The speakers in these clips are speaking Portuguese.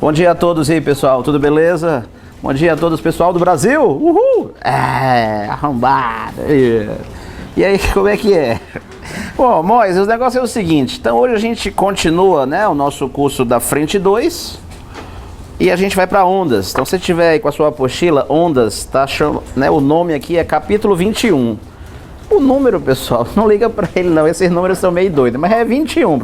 Bom dia a todos aí, pessoal, tudo beleza? Bom dia a todos, pessoal do Brasil! Uhul! Arrombado! E aí, como é que é? Bom, Moisés, o negócio é o seguinte, então hoje a gente continua, né, o nosso curso da Frente 2 e a gente vai para Ondas. Então, se você tiver aí com a sua apostila, Ondas, tá, né, o nome aqui é capítulo 21. O número, pessoal, não liga para ele não, esses números são meio doidos, mas é 21,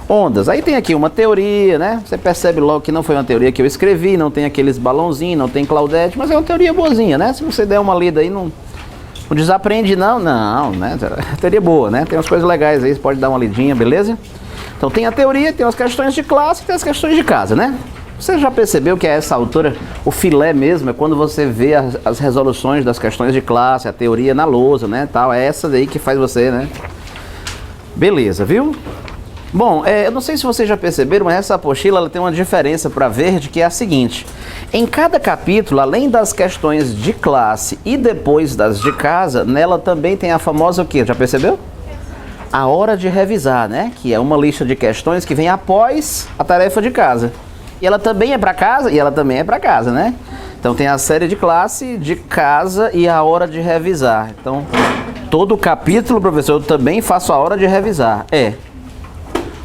Ondas. Aí tem aqui uma teoria, né? Você percebe logo que não foi uma teoria que eu escrevi, não tem aqueles balãozinhos, não tem Claudete, mas é uma teoria boazinha, né? Se você der uma lida aí, não desaprende não, né? Teoria boa, né? Tem umas coisas legais aí, você pode dar uma lidinha, beleza? Então tem a teoria, tem as questões de classe e tem as questões de casa, né? Você já percebeu que a essa altura o filé mesmo é quando você vê as resoluções das questões de classe, a teoria na lousa, né? Tal, é essa daí que faz você, né? Beleza, viu? Bom, eu não sei se vocês já perceberam, mas essa apostila ela tem uma diferença para verde, que é a seguinte. Em cada capítulo, além das questões de classe e depois das de casa, nela também tem a famosa o quê? Já percebeu? A hora de revisar, né? Que é uma lista de questões que vem após a tarefa de casa. E ela também é para casa e ela também é para casa, né? Então tem a série de classe, de casa e a hora de revisar. Então, todo capítulo, professor, eu também faço a hora de revisar.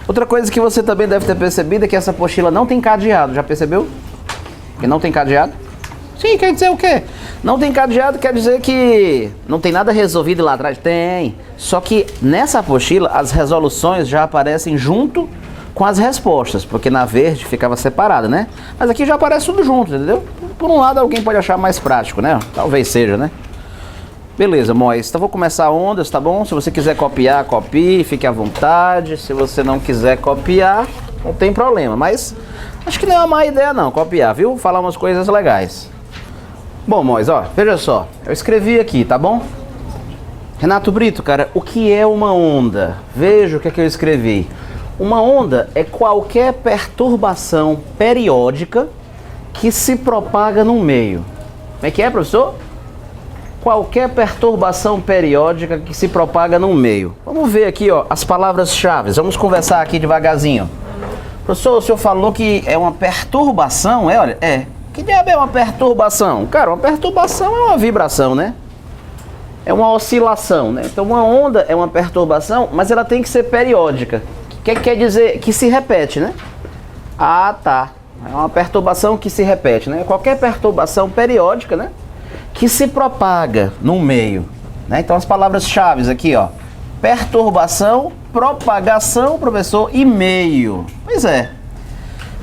Outra coisa que você também deve ter percebido é que essa apostila não tem cadeado, já percebeu? Que não tem cadeado? Sim, quer dizer o quê? Não tem cadeado quer dizer que não tem nada resolvido lá atrás? Tem. Só que nessa apostila as resoluções já aparecem junto com as respostas, porque na verde ficava separada, né? Mas aqui já aparece tudo junto, entendeu? Por um lado alguém pode achar mais prático, né? Talvez seja, né? Beleza, Mois. Então vou começar Ondas, tá bom? Se você quiser copiar, copie, fique à vontade. Se você não quiser copiar, não tem problema. Mas acho que não é uma má ideia não, copiar, viu? Falar umas coisas legais. Bom, Mois, ó, veja só. Eu escrevi aqui, tá bom? Renato Brito, cara, o que é uma onda? Veja o que é que eu escrevi. Uma onda é qualquer perturbação periódica que se propaga no meio. Como é que é, professor? Qualquer perturbação periódica que se propaga no meio. Vamos ver aqui, ó, as palavras-chave. Vamos conversar aqui devagarzinho. Professor, o senhor falou que é uma perturbação, olha, Que diabo é uma perturbação? Cara, uma perturbação é uma vibração, né? É uma oscilação, né? Então uma onda é uma perturbação, mas ela tem que ser periódica. O que quer dizer? Que se repete, né? Ah, tá. É uma perturbação que se repete, né? Qualquer perturbação periódica, né? Que se propaga no meio, né? Então as palavras-chave aqui, ó, perturbação, propagação, professor, e meio. Pois é.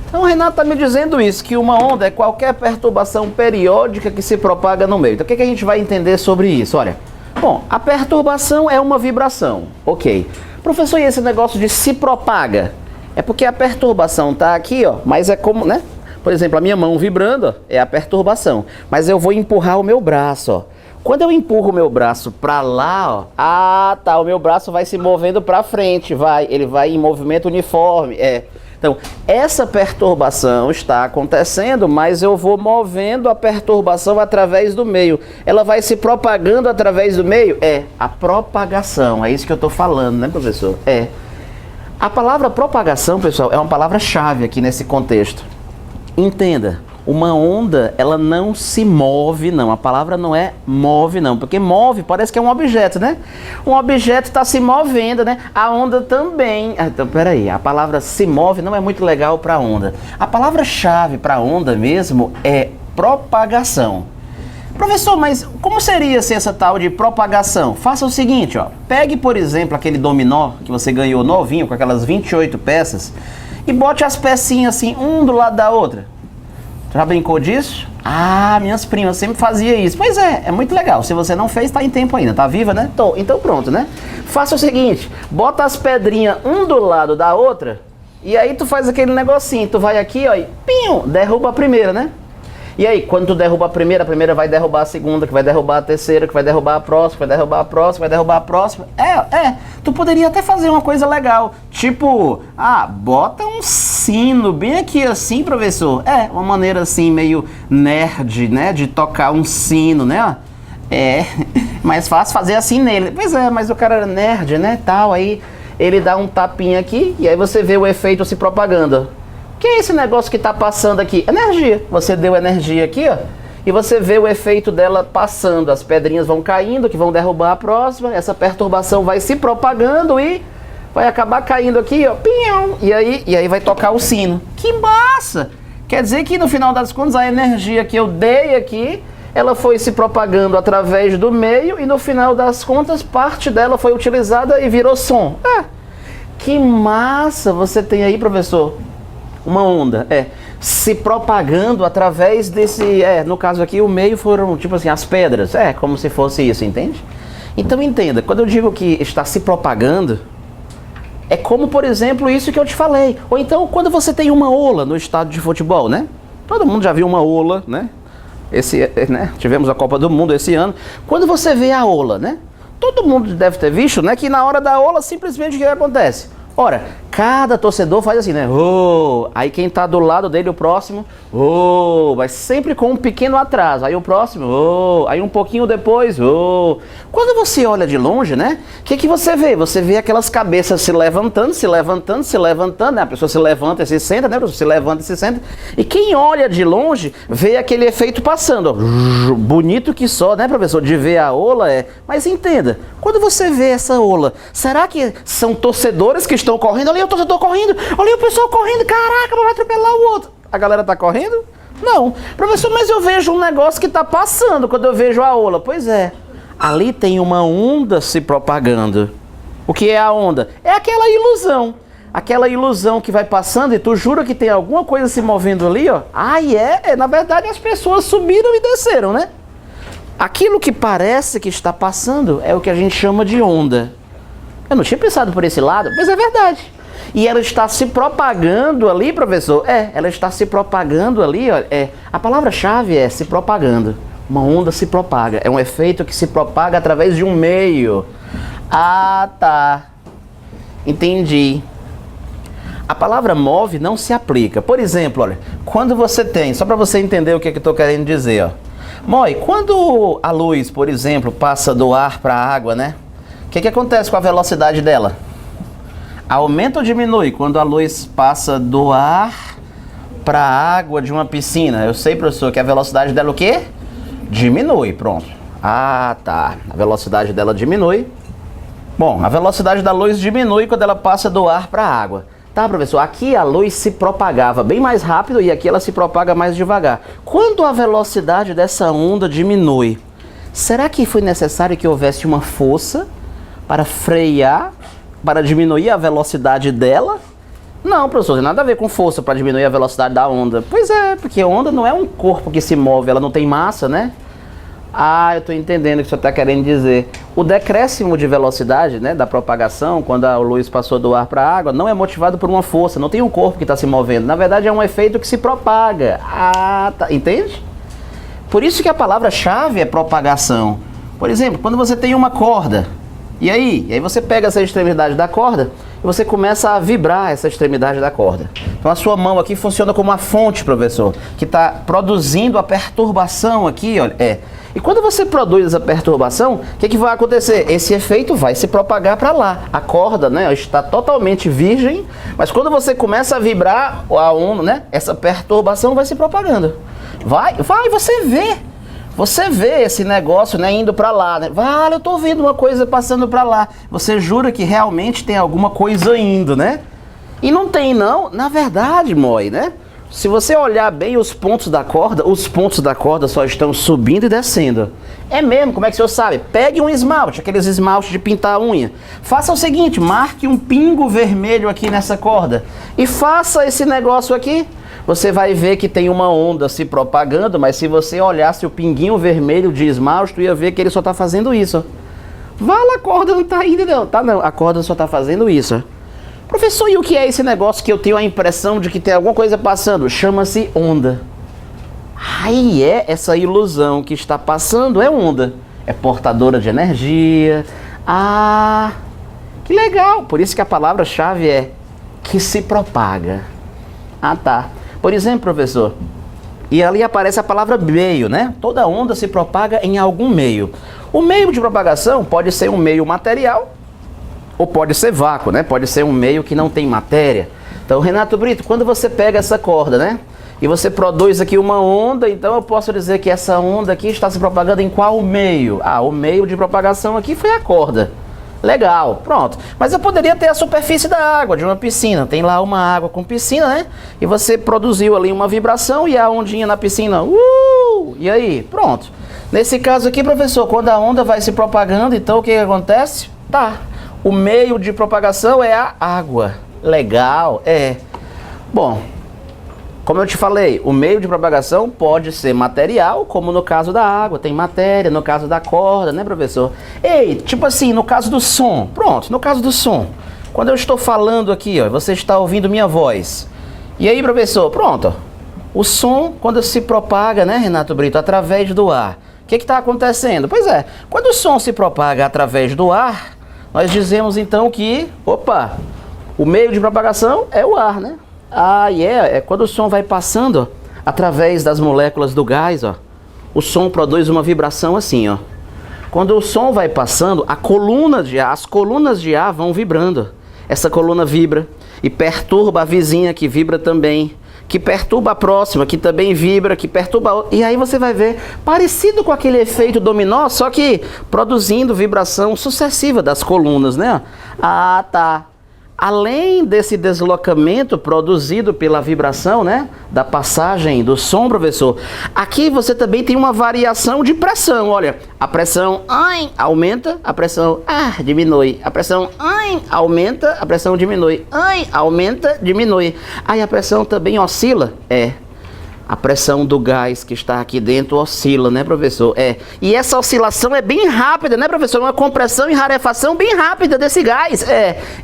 Então o Renato está me dizendo isso, que uma onda é qualquer perturbação periódica que se propaga no meio. Então o que a gente vai entender sobre isso? Olha, bom, a perturbação é uma vibração, ok. Professor, e esse negócio de se propaga? É porque a perturbação tá aqui, ó, mas é como, né? Por exemplo, a minha mão vibrando, ó, é a perturbação. Mas eu vou empurrar o meu braço, ó. Quando eu empurro o meu braço para lá, ó, o meu braço vai se movendo para frente, ele vai em movimento uniforme, Então, essa perturbação está acontecendo, mas eu vou movendo a perturbação através do meio. Ela vai se propagando através do meio? A propagação, é isso que eu estou falando, né, professor? A palavra propagação, pessoal, é uma palavra-chave aqui nesse contexto. Entenda, uma onda, ela não se move, não. A palavra não é move, não. Porque move parece que é um objeto, né? Um objeto está se movendo, né? A onda também. Então, peraí. A palavra se move não é muito legal para onda. A palavra-chave para onda mesmo é propagação. Professor, mas como seria se essa tal de propagação? Faça o seguinte, ó. Pegue, por exemplo, aquele dominó que você ganhou novinho, com aquelas 28 peças, e bote as pecinhas assim, um do lado da outra. Já brincou disso? Ah, minhas primas sempre faziam isso. Pois é muito legal. Se você não fez, tá em tempo ainda. Tá viva, né? Então pronto, né? Faça o seguinte, bota as pedrinhas um do lado da outra, e aí tu faz aquele negocinho. Tu vai aqui, ó, e pinho, derruba a primeira, né? E aí, quando tu derruba a primeira vai derrubar a segunda, que vai derrubar a terceira, que vai derrubar a próxima, que vai derrubar a próxima, vai derrubar a próxima. Tu poderia até fazer uma coisa legal, tipo, bota um sino bem aqui assim, professor. Uma maneira assim, meio nerd, né, de tocar um sino, né? É, mais fácil fazer assim nele. Pois é, mas o cara era nerd, né, tal, aí ele dá um tapinha aqui e aí você vê o efeito se propagando. Que é esse negócio que tá passando aqui? Energia. Você deu energia aqui, ó, e você vê o efeito dela passando. As pedrinhas vão caindo, que vão derrubar a próxima, essa perturbação vai se propagando e vai acabar caindo aqui, ó, pinhão, e aí vai tocar o sino. Que massa! Quer dizer que no final das contas a energia que eu dei aqui, ela foi se propagando através do meio e no final das contas parte dela foi utilizada e virou som. Que massa você tem aí, professor. Uma onda, se propagando através desse, no caso aqui o meio foram tipo assim, as pedras, como se fosse isso, entende? Então entenda, quando eu digo que está se propagando, é como, por exemplo, isso que eu te falei. Ou então, quando você tem uma ola no estádio de futebol, né? Todo mundo já viu uma ola, né? Tivemos a Copa do Mundo esse ano. Quando você vê a ola, né? Todo mundo deve ter visto, né? Que na hora da ola, simplesmente o que acontece? Ora, cada torcedor faz assim, né? Oh! Aí quem tá do lado dele, o próximo, oh! Mas sempre com um pequeno atraso. Aí o próximo, oh! Aí um pouquinho depois, oh! Quando você olha de longe, né? O que você vê? Você vê aquelas cabeças se levantando, se levantando, se levantando, né? A pessoa se levanta e se senta, né? A pessoa se levanta e se senta. E quem olha de longe, vê aquele efeito passando, ó. Bonito que só, né, professor? De ver a ola Mas entenda, quando você vê essa ola, será que são torcedores que estão correndo? Olha aí o torcedor correndo, olha aí o pessoal correndo, caraca, vai atropelar o outro. A galera tá correndo? Não. Professor, mas eu vejo um negócio que tá passando quando eu vejo a ola. Pois é, ali tem uma onda se propagando. O que é a onda? É aquela ilusão. Aquela ilusão que vai passando e tu jura que tem alguma coisa se movendo ali, ó. Na verdade as pessoas subiram e desceram, né? Aquilo que parece que está passando é o que a gente chama de onda. Eu não tinha pensado por esse lado, mas é verdade. E ela está se propagando ali, professor? Ela está se propagando ali, ó. A palavra-chave é se propagando. Uma onda se propaga. É um efeito que se propaga através de um meio. Ah, tá. Entendi. A palavra move não se aplica. Por exemplo, olha, quando você tem, só para você entender o que eu estou querendo dizer, ó. Moi, quando a luz, por exemplo, passa do ar para a água, né? O que acontece com a velocidade dela? Aumenta ou diminui quando a luz passa do ar para a água de uma piscina? Eu sei, professor, que a velocidade dela o quê? Diminui, pronto. Ah, tá. A velocidade dela diminui. Bom, a velocidade da luz diminui quando ela passa do ar para a água. Tá, professor? Aqui a luz se propagava bem mais rápido e aqui ela se propaga mais devagar. Quando a velocidade dessa onda diminui, será que foi necessário que houvesse uma força para frear, para diminuir a velocidade dela? Não, professor, não tem nada a ver com força para diminuir a velocidade da onda. Pois é, porque a onda não é um corpo que se move, ela não tem massa, né? Ah, eu estou entendendo o que o senhor está querendo dizer. O decréscimo de velocidade, né, da propagação, quando a luz passou do ar para a água, não é motivado por uma força, não tem um corpo que está se movendo. Na verdade, é um efeito que se propaga. Ah, tá. Entende? Por isso que a palavra-chave é propagação. Por exemplo, quando você tem uma corda, e aí você pega essa extremidade da corda e você começa a vibrar essa extremidade da corda. Então a sua mão aqui funciona como uma fonte, professor, que está produzindo a perturbação aqui, olha. E quando você produz essa perturbação, o que vai acontecer? Esse efeito vai se propagar para lá. A corda, né, está totalmente virgem, mas quando você começa a vibrar a onda, né, essa perturbação vai se propagando. Vai, você vê. Você vê esse negócio, né, indo para lá, né? Vale, eu tô vendo uma coisa passando para lá. Você jura que realmente tem alguma coisa indo, né? E não tem não. Na verdade, Moi, né? Se você olhar bem os pontos da corda só estão subindo e descendo. É mesmo? Como é que o senhor sabe? Pegue um esmalte, aqueles esmaltes de pintar a unha. Faça o seguinte, marque um pingo vermelho aqui nessa corda. E faça esse negócio aqui. Você vai ver que tem uma onda se propagando, mas se você olhasse o pinguinho vermelho de esmalte, tu ia ver que ele só está fazendo isso. Vala, a corda não está indo não. Tá não, a corda só está fazendo isso. Professor, e o que é esse negócio que eu tenho a impressão de que tem alguma coisa passando? Chama-se onda. Aí essa ilusão que está passando é onda. É portadora de energia. Ah, que legal. Por isso que a palavra-chave é que se propaga. Ah, tá. Por exemplo, professor, E ali aparece a palavra meio, né? Toda onda se propaga em algum meio. O meio de propagação pode ser um meio material ou pode ser vácuo, né? Pode ser um meio que não tem matéria. Então, Renato Brito, quando você pega essa corda, né? E você produz aqui uma onda, então eu posso dizer que essa onda aqui está se propagando em qual meio? Ah, o meio de propagação aqui foi a corda. Legal, pronto. Mas eu poderia ter a superfície da água, de uma piscina. Tem lá uma água com piscina, né? E você produziu ali uma vibração e a ondinha na piscina, e aí, pronto. Nesse caso aqui, professor, quando a onda vai se propagando, então o que acontece? Tá, o meio de propagação é a água. Legal, Bom, como eu te falei, o meio de propagação pode ser material, como no caso da água, tem matéria, no caso da corda, né, professor? Ei, tipo assim, no caso do som, pronto, no caso do som, quando eu estou falando aqui, ó, você está ouvindo minha voz. E aí, professor, pronto, o som, quando se propaga, né, Renato Brito, através do ar, o que está acontecendo? Pois é, quando o som se propaga através do ar, nós dizemos então que, o meio de propagação é o ar, né? É quando o som vai passando, ó, através das moléculas do gás, ó, o som produz uma vibração assim, ó. Quando o som vai passando, as colunas de ar vão vibrando. Essa coluna vibra e perturba a vizinha, que vibra também, que perturba a próxima, que também vibra, que perturba a outra. E aí você vai ver, parecido com aquele efeito dominó, só que produzindo vibração sucessiva das colunas, né? Ah, tá. Além desse deslocamento produzido pela vibração, né, da passagem do som, professor, aqui você também tem uma variação de pressão. Olha, a pressão aumenta, a pressão diminui, a pressão aumenta, a pressão diminui, aumenta, diminui. Aí a pressão também oscila, a pressão do gás que está aqui dentro oscila, né, professor? E essa oscilação é bem rápida, né, professor? Uma compressão e rarefação bem rápida desse gás.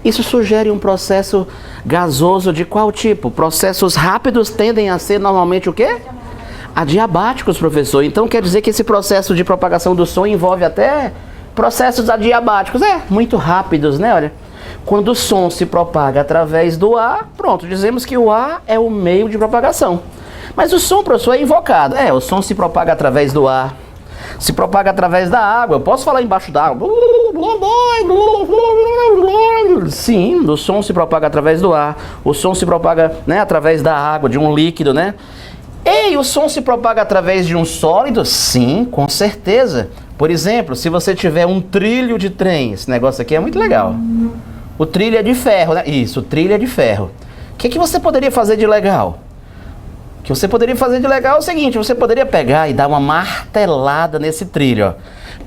Isso sugere um processo gasoso de qual tipo? Processos rápidos tendem a ser normalmente o quê? Adiabáticos, professor. Então quer dizer que esse processo de propagação do som envolve até processos adiabáticos. Muito rápidos, né? Olha, quando o som se propaga através do ar, pronto, dizemos que o ar é o meio de propagação. Mas o som, professor, é invocado. O som se propaga através do ar, se propaga através da água. Eu posso falar embaixo da água. Sim, o som se propaga através do ar. O som se propaga, né, através da água, de um líquido, né? O som se propaga através de um sólido? Sim, com certeza. Por exemplo, se você tiver um trilho de trem, esse negócio aqui é muito legal. O trilho é de ferro, né? Isso, o trilho é de ferro. O que você poderia fazer de legal? O que você poderia fazer de legal é o seguinte: você poderia pegar e dar uma martelada nesse trilho, ó.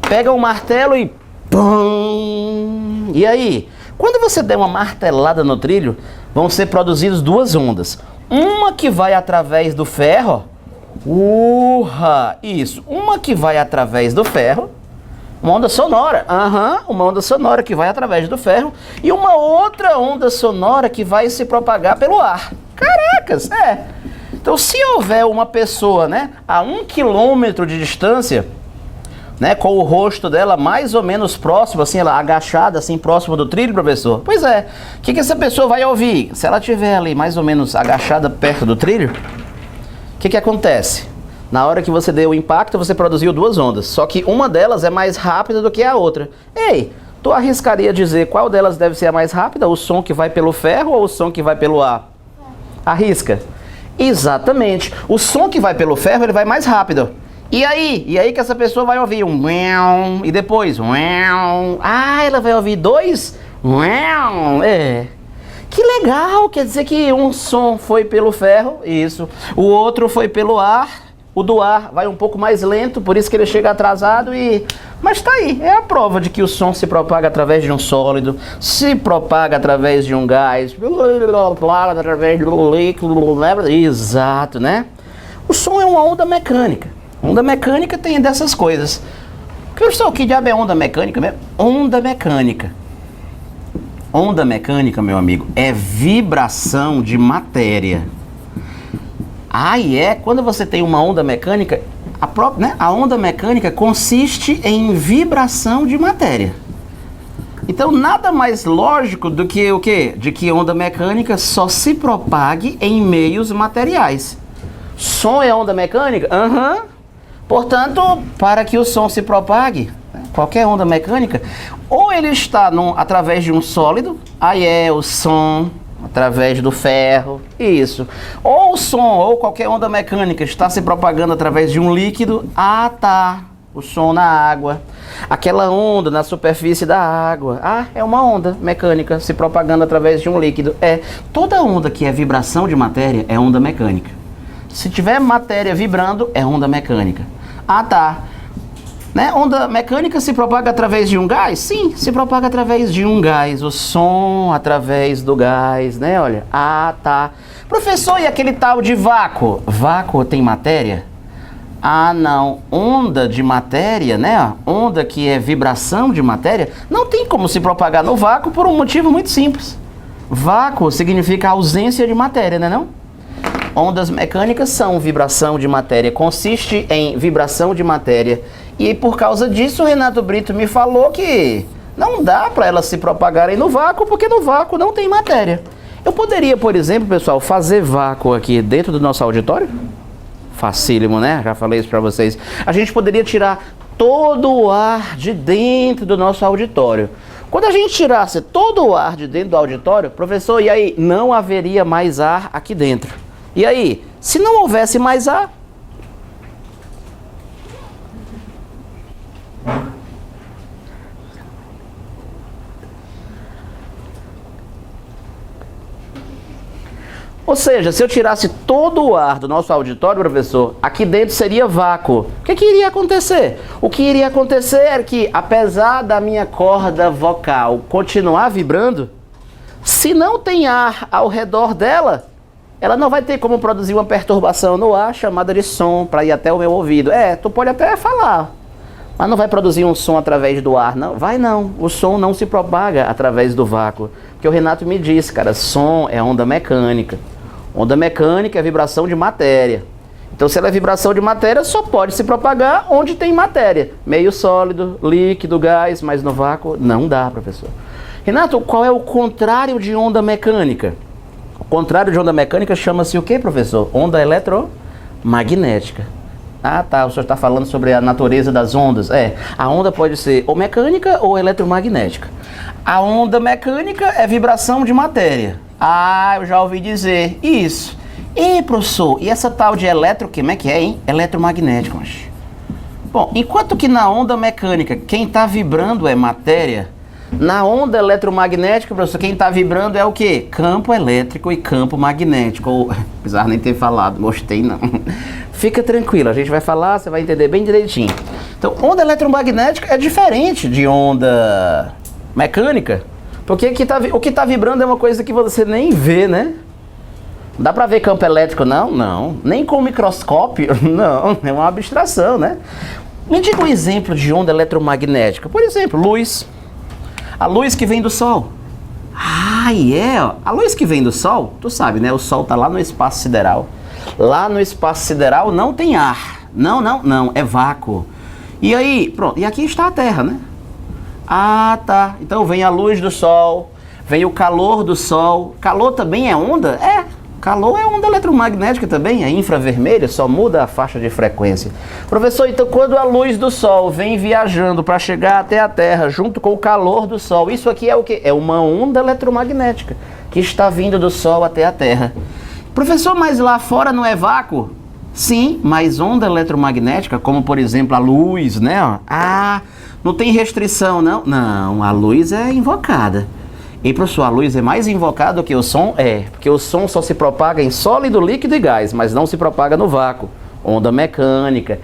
Pega um martelo e pum! E aí, quando você der uma martelada no trilho, vão ser produzidas duas ondas. Uma que vai através do ferro, isso. Uma que vai através do ferro, uma onda sonora, uma onda sonora que vai através do ferro, e uma outra onda sonora que vai se propagar pelo ar. Caracas, Então, se houver uma pessoa, né, a 1 quilômetro de distância, né, com o rosto dela mais ou menos próximo, assim, ela agachada, assim, próximo do trilho, professor, pois o que essa pessoa vai ouvir? Se ela estiver ali mais ou menos agachada perto do trilho, o que acontece? Na hora que você deu o impacto, você produziu duas ondas, só que uma delas é mais rápida do que a outra. Tu arriscaria dizer qual delas deve ser a mais rápida? O som que vai pelo ferro ou o som que vai pelo ar? Arrisca. Exatamente. O som que vai pelo ferro, ele vai mais rápido. E aí que essa pessoa vai ouvir um uau, e depois uau. Ela vai ouvir dois uau. Que legal, quer dizer que um som foi pelo ferro, isso. O outro foi pelo ar. O do ar vai um pouco mais lento, por isso que ele chega atrasado Mas tá aí, é a prova de que o som se propaga através de um sólido, se propaga através de um gás, através do líquido, exato, né? O som é uma onda mecânica. Onda mecânica tem dessas coisas. Professor, que diabo é onda mecânica mesmo? Onda mecânica. Onda mecânica, meu amigo, é vibração de matéria. Quando você tem uma onda mecânica, a onda mecânica consiste em vibração de matéria. Então, nada mais lógico do que o quê? De que onda mecânica só se propague em meios materiais. Som é onda mecânica? Aham. Portanto, para que o som se propague, qualquer onda mecânica, ou ele está através de um sólido, aí é o som através do ferro, isso. Ou o som, ou qualquer onda mecânica está se propagando através de um líquido, tá, o som na água. Aquela onda na superfície da água, é uma onda mecânica se propagando através de um líquido. Toda onda que é vibração de matéria é onda mecânica. Se tiver matéria vibrando, é onda mecânica. Tá. Né? Onda mecânica se propaga através de um gás? Sim, se propaga através de um gás. O som através do gás, né? Olha, tá. Professor, e aquele tal de vácuo? Vácuo tem matéria? Não. Onda de matéria, né? Onda que é vibração de matéria, não tem como se propagar no vácuo por um motivo muito simples. Vácuo significa ausência de matéria, né não? Ondas mecânicas são vibração de matéria, consiste em vibração de matéria. E por causa disso, o Renato Brito me falou que não dá para elas se propagarem no vácuo, porque no vácuo não tem matéria. Eu poderia, por exemplo, pessoal, fazer vácuo aqui dentro do nosso auditório? Facílimo, né? Já falei isso para vocês. A gente poderia tirar todo o ar de dentro do nosso auditório. Quando a gente tirasse todo o ar de dentro do auditório, professor, e aí? Não haveria mais ar aqui dentro. E aí? Se não houvesse mais ar, ou seja, se eu tirasse todo o ar do nosso auditório, professor, aqui dentro seria vácuo. O que iria acontecer? O que iria acontecer é que, apesar da minha corda vocal continuar vibrando, se não tem ar ao redor dela, ela não vai ter como produzir uma perturbação no ar chamada de som para ir até o meu ouvido. Tu pode até falar, mas não vai produzir um som através do ar, não. Vai não, o som não se propaga através do vácuo. Porque o Renato me disse, cara, som é onda mecânica. Onda mecânica é vibração de matéria. Então, se ela é vibração de matéria, só pode se propagar onde tem matéria. Meio sólido, líquido, gás, mas no vácuo não dá, professor. Renato, qual é o contrário de onda mecânica? O contrário de onda mecânica chama-se o quê, professor? Onda eletromagnética. Tá, o senhor está falando sobre a natureza das ondas. A onda pode ser ou mecânica ou eletromagnética. A onda mecânica é vibração de matéria. Eu já ouvi dizer isso. Professor, e essa tal de como é que é, hein? Eletromagnético, acho. Bom, enquanto que na onda mecânica, quem está vibrando é matéria, na onda eletromagnética, professor, quem está vibrando é o quê? Campo elétrico e campo magnético. Apesar de nem ter falado, gostei não. Fica tranquilo, a gente vai falar, você vai entender bem direitinho. Então, onda eletromagnética é diferente de onda mecânica, porque o que está vibrando é uma coisa que você nem vê, né? Dá para ver campo elétrico? Não. Nem com microscópio? Não, é uma abstração, né? Me diga um exemplo de onda eletromagnética. Por exemplo, luz. A luz que vem do Sol. A luz que vem do Sol, tu sabe, né? O Sol tá lá no espaço sideral. Lá no espaço sideral não tem ar. Não, é vácuo. E aí, pronto, e aqui está a Terra, né? Tá. Então vem a luz do Sol, vem o calor do Sol. Calor também é onda? Calor é onda eletromagnética também, é infravermelha, só muda a faixa de frequência. Professor, então quando a luz do Sol vem viajando para chegar até a Terra, junto com o calor do Sol, isso aqui é o quê? É uma onda eletromagnética que está vindo do Sol até a Terra. Professor, mas lá fora não é vácuo? Sim, mas onda eletromagnética, como por exemplo a luz, né? Não tem restrição, não? Não, a luz é invocada. E professor, a luz é mais invocada do que o som? Porque o som só se propaga em sólido, líquido e gás, mas não se propaga no vácuo. Onda mecânica.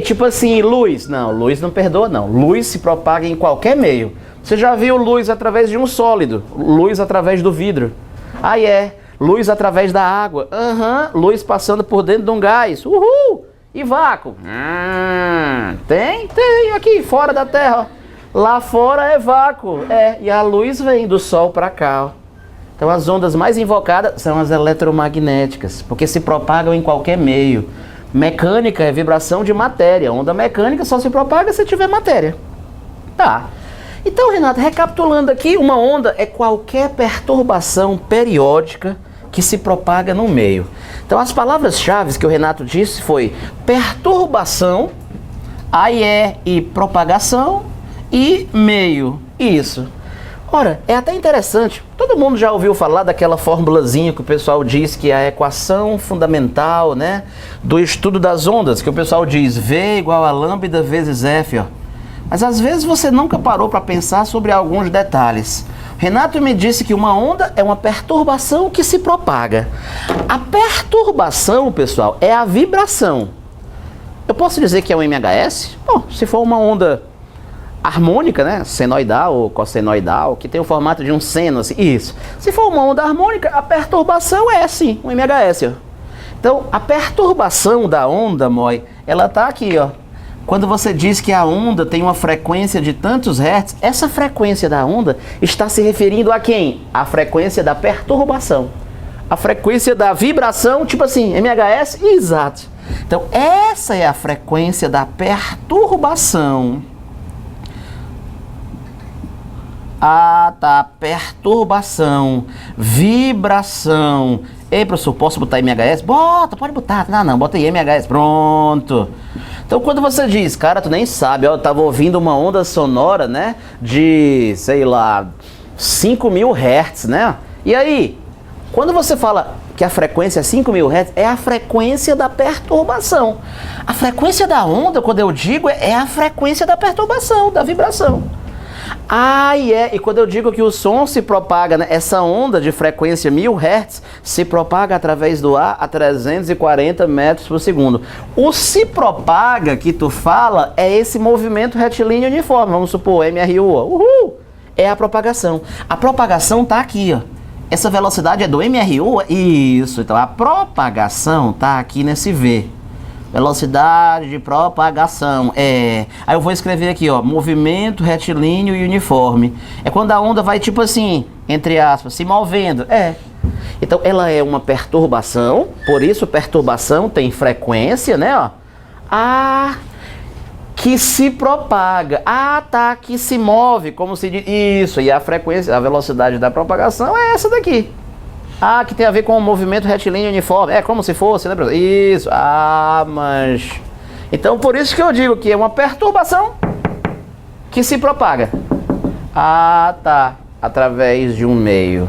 Tipo assim, luz. Não, luz não perdoa, não. Luz se propaga em qualquer meio. Você já viu luz através de um sólido? Luz através do vidro. Luz através da água. Luz passando por dentro de um gás. Uhul! E vácuo? Tem aqui, fora da Terra, ó. Lá fora é vácuo, e a luz vem do Sol para cá, ó. Então as ondas mais invocadas são as eletromagnéticas, porque se propagam em qualquer meio. Mecânica é vibração de matéria, onda mecânica só se propaga se tiver matéria. Tá. Então, Renato, recapitulando aqui, uma onda é qualquer perturbação periódica que se propaga no meio. Então as palavras-chave que o Renato disse foi perturbação, e propagação e meio. Isso. Ora, é até interessante, todo mundo já ouviu falar daquela formulazinha que o pessoal diz que é a equação fundamental, né, do estudo das ondas, que o pessoal diz V igual a lambda vezes F, ó. Mas às vezes você nunca parou para pensar sobre alguns detalhes. Renato me disse que uma onda é uma perturbação que se propaga. A perturbação, pessoal, é a vibração. Eu posso dizer que é um MHS? Bom, se for uma onda harmônica, né, senoidal ou cossenoidal, que tem o formato de um seno, assim, isso. Se for uma onda harmônica, a perturbação é sim um MHS, ó. Então, a perturbação da onda, Moi, ela tá aqui, ó. Quando você diz que a onda tem uma frequência de tantos hertz, essa frequência da onda está se referindo a quem? A frequência da perturbação. A frequência da vibração, tipo assim, MHS, exato. Então, essa é a frequência da perturbação. Ah, tá. Perturbação, vibração. Ei, professor, posso botar MHS? Bota, pode botar. Não, bota aí MHS. Pronto. Então, quando você diz, cara, tu nem sabe, ó, eu tava ouvindo uma onda sonora, né, de, sei lá, 5.000 Hz, né? E aí, quando você fala que a frequência é 5.000 Hz, é a frequência da perturbação. A frequência da onda, quando eu digo, é a frequência da perturbação, da vibração. E quando eu digo que o som se propaga, né, essa onda de frequência 1.000 Hz se propaga através do ar a 340 metros por segundo. O se propaga que tu fala é esse movimento retilíneo uniforme, vamos supor, MRU, uhul, é a propagação. A propagação tá aqui, ó. Essa velocidade é do MRU, isso, então a propagação tá aqui nesse V. Velocidade de propagação, Aí eu vou escrever aqui, ó, movimento retilíneo e uniforme. É quando a onda vai, tipo assim, entre aspas, se movendo, Então, ela é uma perturbação, por isso perturbação tem frequência, né, ó. Que se propaga. Tá, que se move, como se diz. Isso, e a frequência, a velocidade da propagação é essa daqui. Que tem a ver com o movimento retilíneo uniforme. É como se fosse, né, professor? Isso. Mas... Então, por isso que eu digo que é uma perturbação que se propaga. Tá. Através de um meio.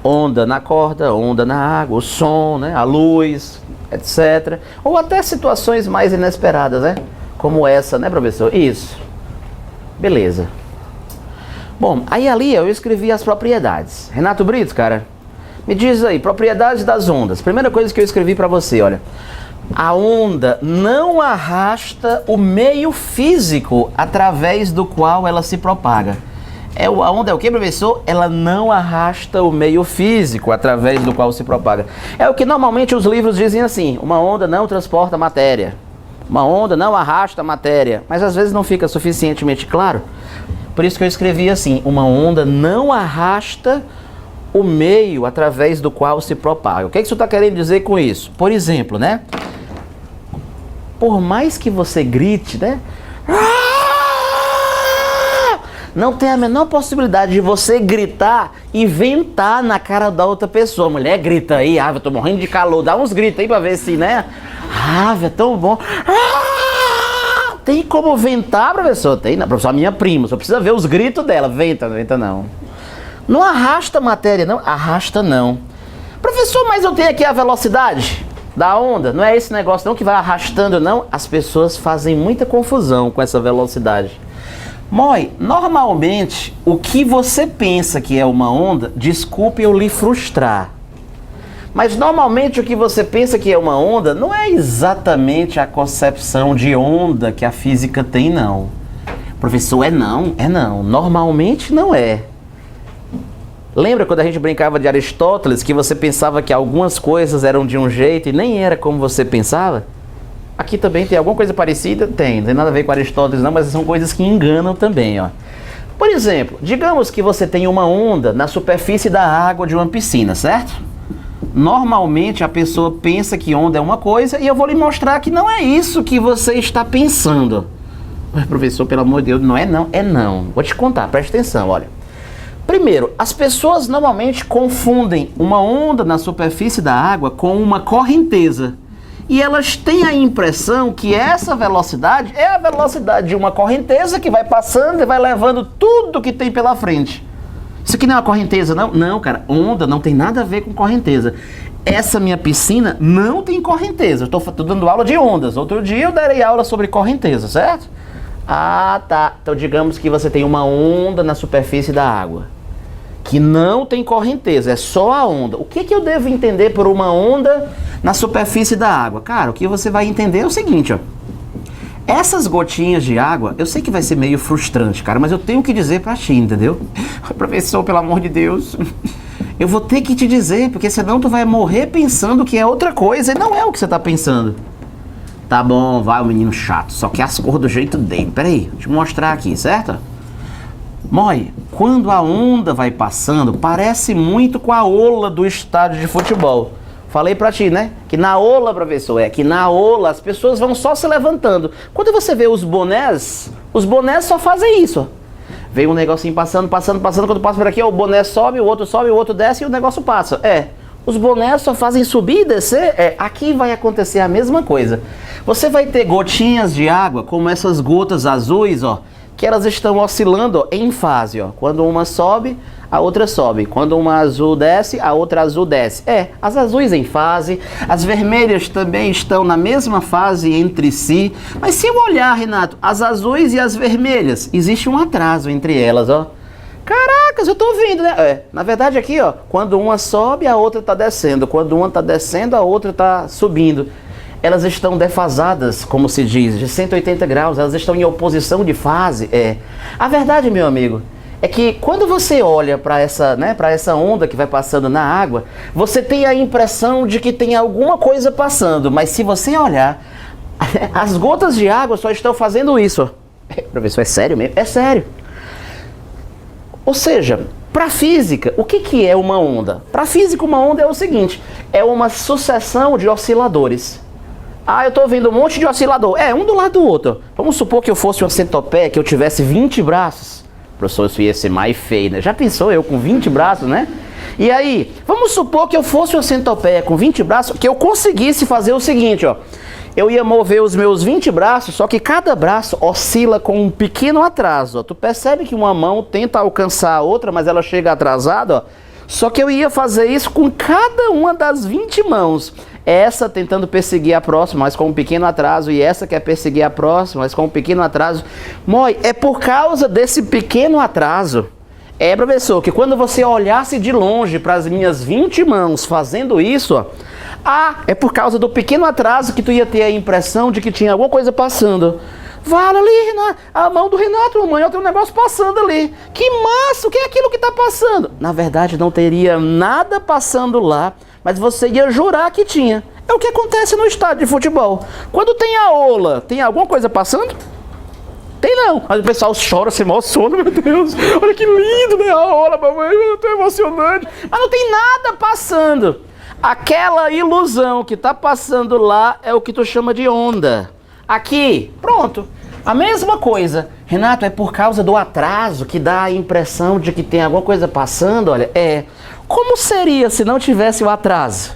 Onda na corda, onda na água, o som, né? A luz, etc. Ou até situações mais inesperadas, né? Como essa, né, professor? Isso. Beleza. Bom, aí ali eu escrevi as propriedades. Renato Brito, cara, me diz aí, propriedades das ondas. Primeira coisa que eu escrevi para você, olha. A onda não arrasta o meio físico através do qual ela se propaga. A onda é o que, professor? Ela não arrasta o meio físico através do qual se propaga. É o que normalmente os livros dizem assim, uma onda não transporta matéria. Uma onda não arrasta matéria. Mas às vezes não fica suficientemente claro. Por isso que eu escrevi assim, uma onda não arrasta o meio através do qual se propaga. O que isso está querendo dizer com isso? Por exemplo, né? Por mais que você grite, né? Não tem a menor possibilidade de você gritar e ventar na cara da outra pessoa. Mulher, grita aí, eu tô morrendo de calor. Dá uns gritos aí pra ver se, né? É tão bom. Tem como ventar, professor? Tem, não. Professor, a minha prima, só precisa ver os gritos dela. Venta não. Não arrasta matéria, não. Arrasta não. Professor, mas eu tenho aqui a velocidade da onda. Não é esse negócio não que vai arrastando, não. As pessoas fazem muita confusão com essa velocidade. Moi, normalmente, o que você pensa que é uma onda, desculpe eu lhe frustrar. Mas normalmente o que você pensa que é uma onda não é exatamente a concepção de onda que a física tem, não. Professor, é não. Normalmente não é. Lembra quando a gente brincava de Aristóteles, que você pensava que algumas coisas eram de um jeito e nem era como você pensava? Aqui também tem alguma coisa parecida? Tem, não tem nada a ver com Aristóteles não, mas são coisas que enganam também, ó. Por exemplo, digamos que você tem uma onda na superfície da água de uma piscina, certo? Normalmente a pessoa pensa que onda é uma coisa e eu vou lhe mostrar que não é isso que você está pensando. Mas, professor, pelo amor de Deus, não é não, é não. Vou te contar, presta atenção, olha. Primeiro, as pessoas normalmente confundem uma onda na superfície da água com uma correnteza. E elas têm a impressão que essa velocidade é a velocidade de uma correnteza que vai passando e vai levando tudo que tem pela frente. Isso aqui não é uma correnteza, não? Não, cara, onda não tem nada a ver com correnteza. Essa minha piscina não tem correnteza. Eu tô dando aula de ondas. Outro dia eu darei aula sobre correnteza, certo? Ah, tá. Então digamos que você tem uma onda na superfície da água, que não tem correnteza, é só a onda. O que eu devo entender por uma onda na superfície da água? Cara, o que você vai entender é o seguinte, ó. Essas gotinhas de água, eu sei que vai ser meio frustrante, cara, mas eu tenho que dizer pra ti, entendeu? Professor, pelo amor de Deus, eu vou ter que te dizer, porque senão tu vai morrer pensando que é outra coisa e não é o que você tá pensando. Tá bom, vai, o menino chato, só que as cores do jeito dele. Peraí, deixa eu mostrar aqui, certo? Moi, quando a onda vai passando, parece muito com a ola do estádio de futebol. Falei pra ti, né? Que na ola, professor, que na ola as pessoas vão só se levantando. Quando você vê os bonés só fazem isso. Vem um negocinho passando, quando passa por aqui, ó, o boné sobe, o outro desce e o negócio passa. Os bonés só fazem subir e descer. Aqui vai acontecer a mesma coisa. Você vai ter gotinhas de água, como essas gotas azuis, ó, que elas estão oscilando, ó, em fase, ó. Quando uma sobe, a outra sobe. Quando uma azul desce, a outra azul desce. As azuis em fase, as vermelhas também estão na mesma fase entre si. Mas se eu olhar, Renato, as azuis e as vermelhas, existe um atraso entre elas, ó. Caracas, eu tô ouvindo, né? Na verdade aqui, ó, quando uma sobe, a outra tá descendo. Quando uma tá descendo, a outra tá subindo. Elas estão defasadas, como se diz, de 180 graus, elas estão em oposição de fase. A verdade, meu amigo, é que quando você olha para essa, né, para essa onda que vai passando na água, você tem a impressão de que tem alguma coisa passando, mas se você olhar, as gotas de água só estão fazendo isso. Professor, é sério mesmo? É sério. Ou seja, para a física, o que é uma onda? Para a física, uma onda é o seguinte, é uma sucessão de osciladores. Eu tô vendo um monte de oscilador. Um do lado do outro. Vamos supor que eu fosse uma centopeia, que eu tivesse 20 braços. Professor, isso ia ser mais feio, né? Já pensou eu com 20 braços, né? E aí, vamos supor que eu fosse uma centopeia com 20 braços, que eu conseguisse fazer o seguinte, ó. Eu ia mover os meus 20 braços, só que cada braço oscila com um pequeno atraso, ó. Tu percebe que uma mão tenta alcançar a outra, mas ela chega atrasada, ó. Só que eu ia fazer isso com cada uma das 20 mãos. Essa tentando perseguir a próxima, mas com um pequeno atraso, e essa quer perseguir a próxima, mas com um pequeno atraso. Moi, é por causa desse pequeno atraso, professor, que quando você olhasse de longe para as minhas 20 mãos fazendo isso, ó, é por causa do pequeno atraso que tu ia ter a impressão de que tinha alguma coisa passando. Fala ali, Renato, a mão do Renato, mamãe, ó, tem um negócio passando ali. Que massa, o que é aquilo que está passando? Na verdade, não teria nada passando lá, mas você ia jurar que tinha. É o que acontece no estádio de futebol. Quando tem a ola, tem alguma coisa passando? Tem não. Mas o pessoal chora, se emociona, meu Deus. Olha que lindo, né? A ola, mamãe, eu tô emocionante. Mas não tem nada passando. Aquela ilusão que tá passando lá é o que tu chama de onda. Aqui, pronto. A mesma coisa. Renato, é por causa do atraso que dá a impressão de que tem alguma coisa passando? Olha, Como seria se não tivesse o atraso?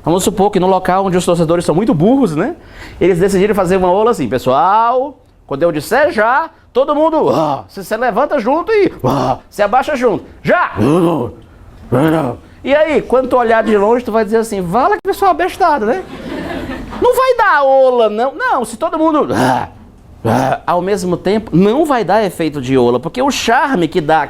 Vamos supor que no local onde os torcedores são muito burros, né? Eles decidiram fazer uma ola assim, pessoal, quando eu disser já, todo mundo se levanta junto e se abaixa junto. Já! E aí, quando tu olhar de longe, tu vai dizer assim, vala que pessoal abestado, né? Não vai dar ola, não. Não, se todo mundo... ao mesmo tempo, não vai dar efeito de ola, porque o charme que dá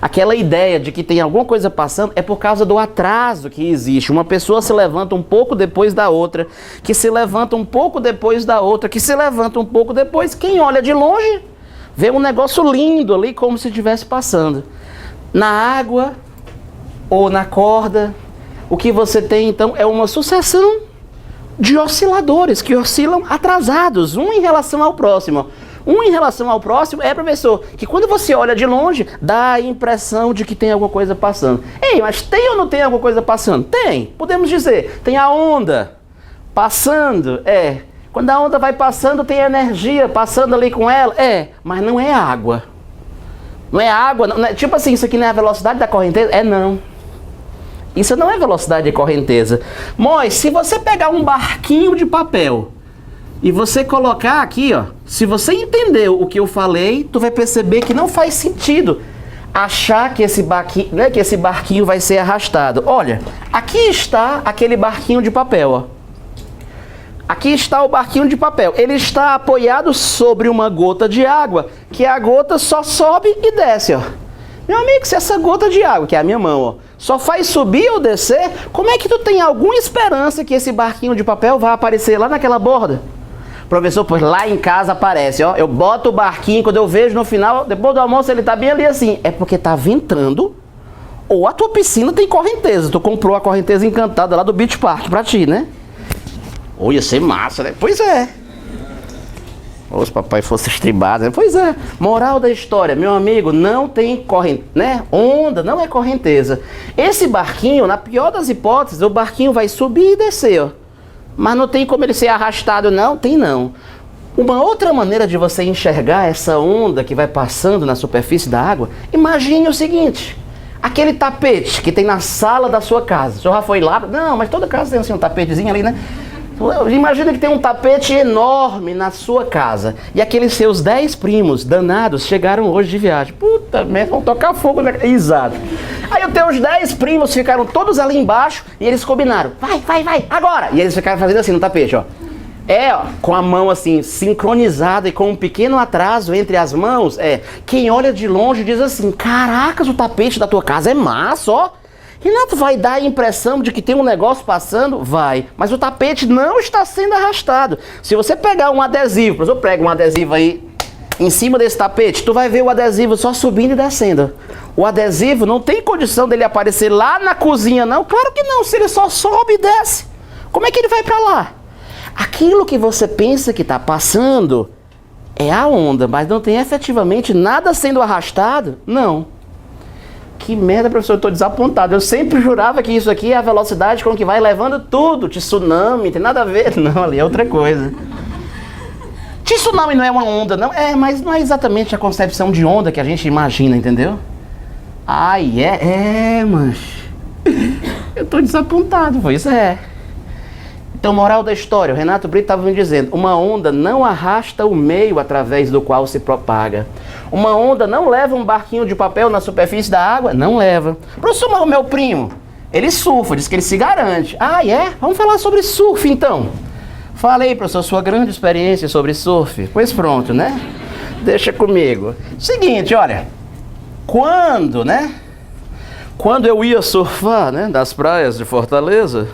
aquela ideia de que tem alguma coisa passando é por causa do atraso que existe. Uma pessoa se levanta um pouco depois da outra, que se levanta um pouco depois da outra, que se levanta um pouco depois. Quem olha de longe vê um negócio lindo ali, como se estivesse passando. Na água ou na corda, o que você tem então é uma sucessão de osciladores que oscilam atrasados, um em relação ao próximo. Um em relação ao próximo professor, que quando você olha de longe, dá a impressão de que tem alguma coisa passando. Mas tem ou não tem alguma coisa passando? Tem, podemos dizer. Tem a onda passando, Quando a onda vai passando, tem energia passando ali com ela, mas não é água. Não é água, não é, tipo assim, isso aqui não é a velocidade da correnteza? É não. Isso não é velocidade de correnteza. Mas se você pegar um barquinho de papel e você colocar aqui, ó, se você entendeu o que eu falei, tu vai perceber que não faz sentido achar que esse barquinho, né, que esse barquinho vai ser arrastado. Olha, aqui está aquele barquinho de papel, ó. Aqui está o barquinho de papel. Ele está apoiado sobre uma gota de água, que a gota só sobe e desce, ó. Meu amigo, se essa gota de água, que é a minha mão, ó, só faz subir ou descer, como é que tu tem alguma esperança que esse barquinho de papel vai aparecer lá naquela borda? Professor, pois lá em casa aparece, ó. Eu boto o barquinho, quando eu vejo no final, depois do almoço, ele tá bem ali assim. É porque tá ventando, ou a tua piscina tem correnteza. Tu comprou a correnteza encantada lá do Beach Park pra ti, né? Ou ia ser massa, né? Pois é. Ou se papai fosse estribado, né? Pois é. Moral da história, meu amigo, não tem corrente, né? Onda não é correnteza. Esse barquinho, na pior das hipóteses, o barquinho vai subir e descer, ó. Mas não tem como ele ser arrastado, não? Tem não. Uma outra maneira de você enxergar essa onda que vai passando na superfície da água, imagine o seguinte: aquele tapete que tem na sala da sua casa. O senhor já foi lá? Não, mas toda casa tem assim um tapetezinho ali, né? Imagina que tem um tapete enorme na sua casa e aqueles seus 10 primos danados chegaram hoje de viagem. Puta merda, vão tocar fogo, né? Exato. Aí os teus 10 primos ficaram todos ali embaixo e eles combinaram. Vai, agora! E eles ficaram fazendo assim no tapete, ó. É, ó, com a mão assim, sincronizada e com um pequeno atraso entre as mãos. Quem olha de longe diz assim: caracas, o tapete da tua casa é massa, ó. Renato, vai dar a impressão de que tem um negócio passando? Vai. Mas o tapete não está sendo arrastado. Se você pegar um adesivo, por exemplo, prega um adesivo aí em cima desse tapete, tu vai ver o adesivo só subindo e descendo. O adesivo não tem condição dele aparecer lá na cozinha, não. Claro que não, se ele só sobe e desce. Como é que ele vai para lá? Aquilo que você pensa que está passando é a onda, mas não tem efetivamente nada sendo arrastado? Não. Que merda, professor, eu tô desapontado. Eu sempre jurava que isso aqui é a velocidade com que vai levando tudo. Tsunami, tem nada a ver. Não, ali é outra coisa. Tsunami não é uma onda, não. Mas não é exatamente a concepção de onda que a gente imagina, entendeu? Mas eu tô desapontado, pois é. Então, moral da história, o Renato Brito estava me dizendo: uma onda não arrasta o meio através do qual se propaga. Uma onda não leva um barquinho de papel na superfície da água? Não leva. Professor, mas o meu primo, ele surfa, diz que ele se garante. Vamos falar sobre surf, então. Falei, professor, sua grande experiência sobre surf. Pois pronto, né? Deixa comigo. Seguinte, olha. Quando eu ia surfar, né, das praias de Fortaleza,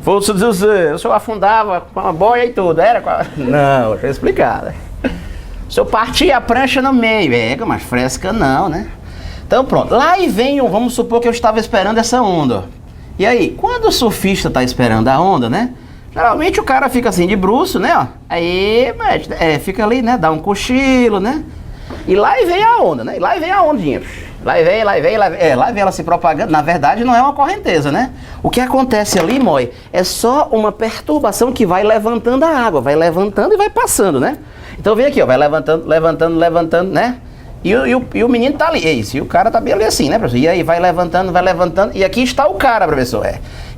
vou-se dizer, o senhor afundava com a boia e tudo, Não, deixa eu explicar, né? O senhor partia a prancha no meio, mas fresca não, né? Então pronto, lá e vem, vamos supor que eu estava esperando essa onda, ó. E aí, quando o surfista está esperando a onda, né? Geralmente o cara fica assim de bruço, né, ó. Aí, fica ali, né, dá um cochilo, né? E lá e vem a onda, né? E lá e vem a ondinha. Lá vem ela se propagando. Na verdade não é uma correnteza, né? O que acontece ali, Moi, é só uma perturbação que vai levantando a água. Vai levantando e vai passando, né? Então vem aqui, ó, vai levantando, né? E o menino tá ali, isso, e o cara tá bem ali assim, né, professor? E aí vai levantando, e aqui está o cara, professor,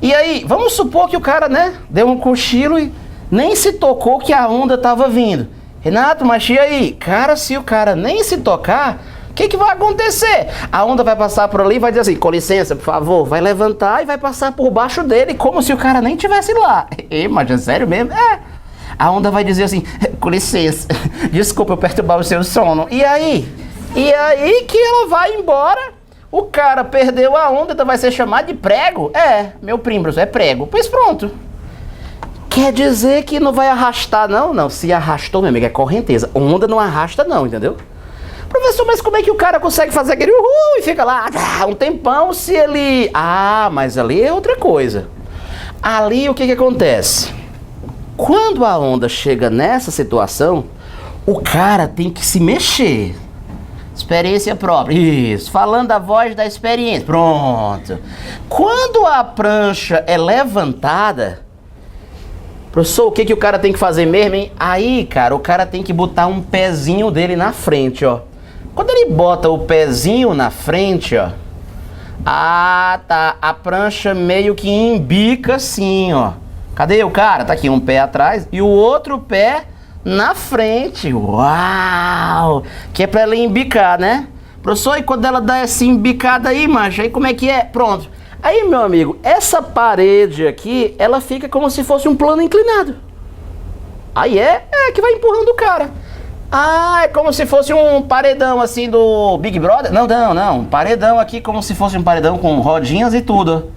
E aí, vamos supor que o cara, né, deu um cochilo e nem se tocou que a onda tava vindo. Renato, mas e aí? Cara, se o cara nem se tocar, o que vai acontecer? A onda vai passar por ali e vai dizer assim: com licença, por favor, vai levantar e vai passar por baixo dele, como se o cara nem tivesse lá. Mas é sério mesmo? A onda vai dizer assim: com licença, desculpa eu perturbar o seu sono. E aí? E aí que ela vai embora, o cara perdeu a onda, então vai ser chamado de prego? Meu primo, é prego. Pois pronto. Quer dizer que não vai arrastar, não? Não, se arrastou, meu amigo, é correnteza. Onda não arrasta, não, entendeu? Professor, mas como é que o cara consegue fazer aquele uhul e fica lá um tempão se ele... mas ali é outra coisa. Ali o que acontece? Quando a onda chega nessa situação, o cara tem que se mexer. Experiência própria. Isso, falando a voz da experiência. Pronto. Quando a prancha é levantada... Professor, o que o cara tem que fazer mesmo, hein? Aí, cara, o cara tem que botar um pezinho dele na frente, ó. Quando ele bota o pezinho na frente, ó. Ah, tá. A prancha meio que embica assim, ó. Cadê o cara? Tá aqui um pé atrás e o outro pé na frente. Uau! Que é pra ela embicar, né? Professor, e quando ela dá essa embicada aí, macho, aí como é que é? Pronto. Aí, meu amigo, essa parede aqui, ela fica como se fosse um plano inclinado. Aí é que vai empurrando o cara. Ah, é como se fosse um paredão assim do Big Brother? Não. Um paredão aqui como se fosse um paredão com rodinhas e tudo.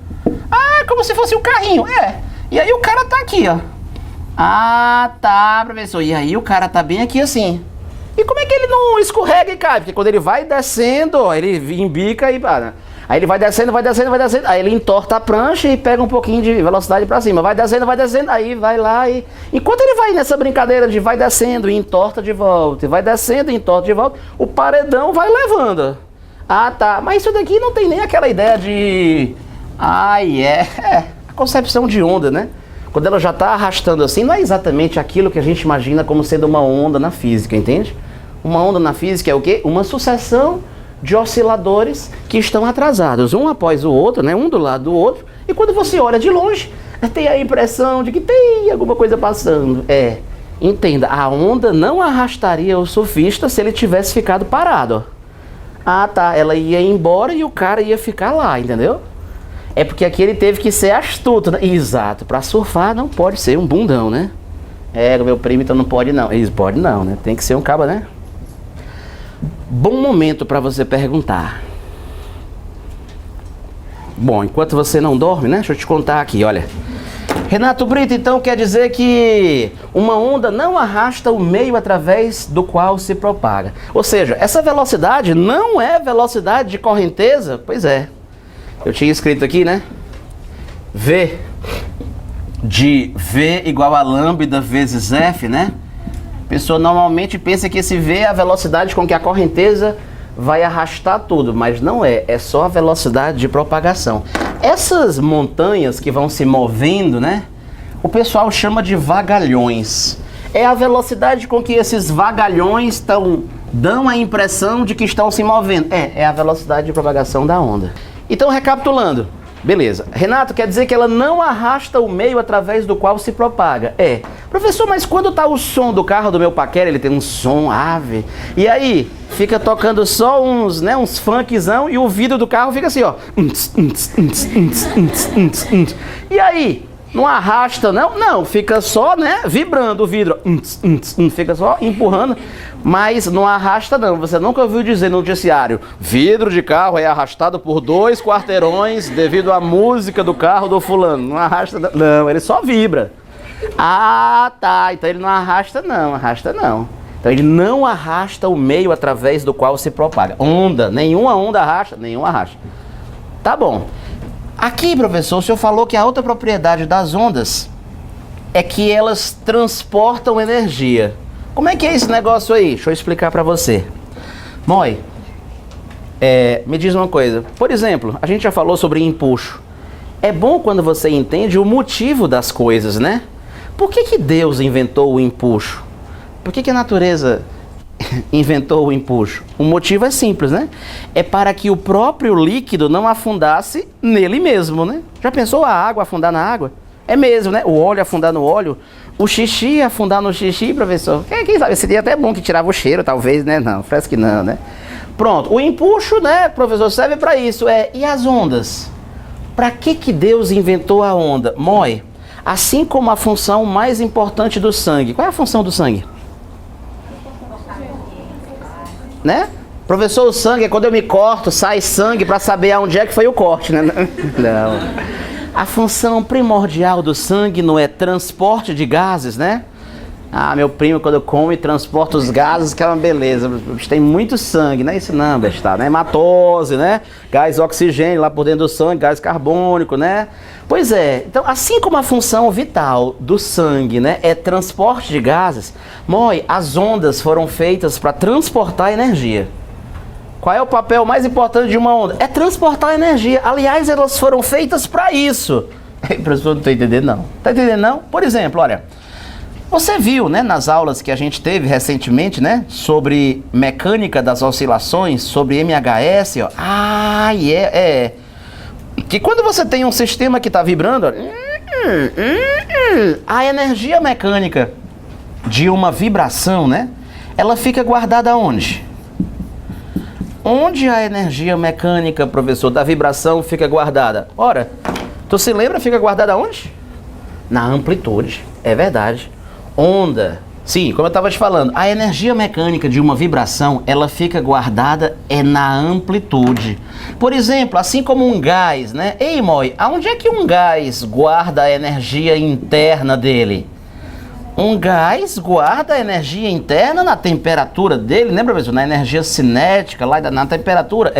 Ah, como se fosse um carrinho. E aí o cara tá aqui, ó. Ah, tá, professor. E aí o cara tá bem aqui assim. E como é que ele não escorrega e cai? Porque quando ele vai descendo, ó, ele embica e para. Aí ele vai descendo. Aí ele entorta a prancha e pega um pouquinho de velocidade pra cima. Vai descendo. Aí vai lá e... Enquanto ele vai nessa brincadeira de vai descendo e entorta de volta, e vai descendo e entorta de volta, o paredão vai levando. Ah, tá. Mas isso daqui não tem nem aquela ideia de... a concepção de onda, né? Quando ela já tá arrastando assim, não é exatamente aquilo que a gente imagina como sendo uma onda na física, entende? Uma onda na física é o quê? Uma sucessão de osciladores que estão atrasados, um após o outro, né? Um do lado do outro, e quando você olha de longe, tem a impressão de que tem alguma coisa passando. Entenda, a onda não arrastaria o surfista se ele tivesse ficado parado. Ah, tá, ela ia embora e o cara ia ficar lá, entendeu? É porque aqui ele teve que ser astuto, né? Exato, pra surfar não pode ser um bundão, né? Meu primo, então não pode não. Isso, pode não, né? Tem que ser um cabo, né? Bom momento para você perguntar. Bom, enquanto você não dorme, né? Deixa eu te contar aqui, olha. Renato Brito, então quer dizer que uma onda não arrasta o meio através do qual se propaga. Ou seja, essa velocidade não é velocidade de correnteza? Pois é. Eu tinha escrito aqui, né? V de V igual a lambda vezes F, né? A pessoa normalmente pensa que esse V é a velocidade com que a correnteza vai arrastar tudo, mas não é só a velocidade de propagação. Essas montanhas que vão se movendo, né? O pessoal chama de vagalhões. É a velocidade com que esses vagalhões dão a impressão de que estão se movendo. É a velocidade de propagação da onda. Então, recapitulando. Beleza. Renato, quer dizer que ela não arrasta o meio através do qual se propaga? Professor, mas quando tá o som do carro do meu paquera, ele tem um som ave. E aí, fica tocando só uns funkzão e o vidro do carro fica assim, ó. E aí, não arrasta não? Não, fica só, né, vibrando o vidro. Fica só empurrando, mas não arrasta não. Você nunca ouviu dizer no noticiário: vidro de carro é arrastado por 2 quarteirões devido à música do carro do fulano. Não arrasta não, ele só vibra. Ah, tá, então ele não arrasta não. Então ele não arrasta o meio através do qual se propaga. Onda, nenhuma onda arrasta, Tá bom. Aqui, professor, o senhor falou que a outra propriedade das ondas é que elas transportam energia. Como é que é esse negócio aí? Deixa eu explicar para você. Moi, me diz uma coisa. Por exemplo, a gente já falou sobre empuxo. É bom quando você entende o motivo das coisas, né? Por que Deus inventou o empuxo? Por que a natureza inventou o empuxo? O motivo é simples, né? É para que o próprio líquido não afundasse nele mesmo, né? Já pensou a água afundar na água? É mesmo, né? O óleo afundar no óleo, o xixi afundar no xixi, professor. Quem sabe? Seria até bom que tirava o cheiro, talvez, né? Não, parece que não, né? Pronto, o empuxo, né, professor, serve para isso. E as ondas? Para que Deus inventou a onda? Moi, assim como a função mais importante do sangue. Qual é a função do sangue? Né? Professor, o sangue é quando eu me corto, sai sangue para saber aonde é que foi o corte, né? Não. A função primordial do sangue não é transporte de gases, né? Meu primo, quando come, transporta os gases, que é uma beleza. Tem muito sangue, não é isso não, bestar, né? Hematose, né? Gás oxigênio lá por dentro do sangue, gás carbônico, né? Pois é, então assim como a função vital do sangue, né, é transporte de gases, Moi, as ondas foram feitas para transportar energia. Qual é o papel mais importante de uma onda? É transportar energia. Aliás, elas foram feitas para isso. Professor, não estou entendendo não. Está entendendo não? Por exemplo, olha, Você viu, né, nas aulas que a gente teve recentemente, né, sobre mecânica das oscilações, sobre MHS, ó. Que quando você tem um sistema que está vibrando, ó, a energia mecânica de uma vibração, né, ela fica guardada onde? Onde a energia mecânica, professor, da vibração fica guardada? Ora, tu se lembra, fica guardada onde? Na amplitude, é verdade. Onda, sim, como eu estava te falando, a energia mecânica de uma vibração, ela fica guardada na amplitude. Por exemplo, assim como um gás, né? Ei, Moi, aonde é que um gás guarda a energia interna dele? Um gás guarda a energia interna na temperatura dele, lembra, professor? Na energia cinética, lá na temperatura,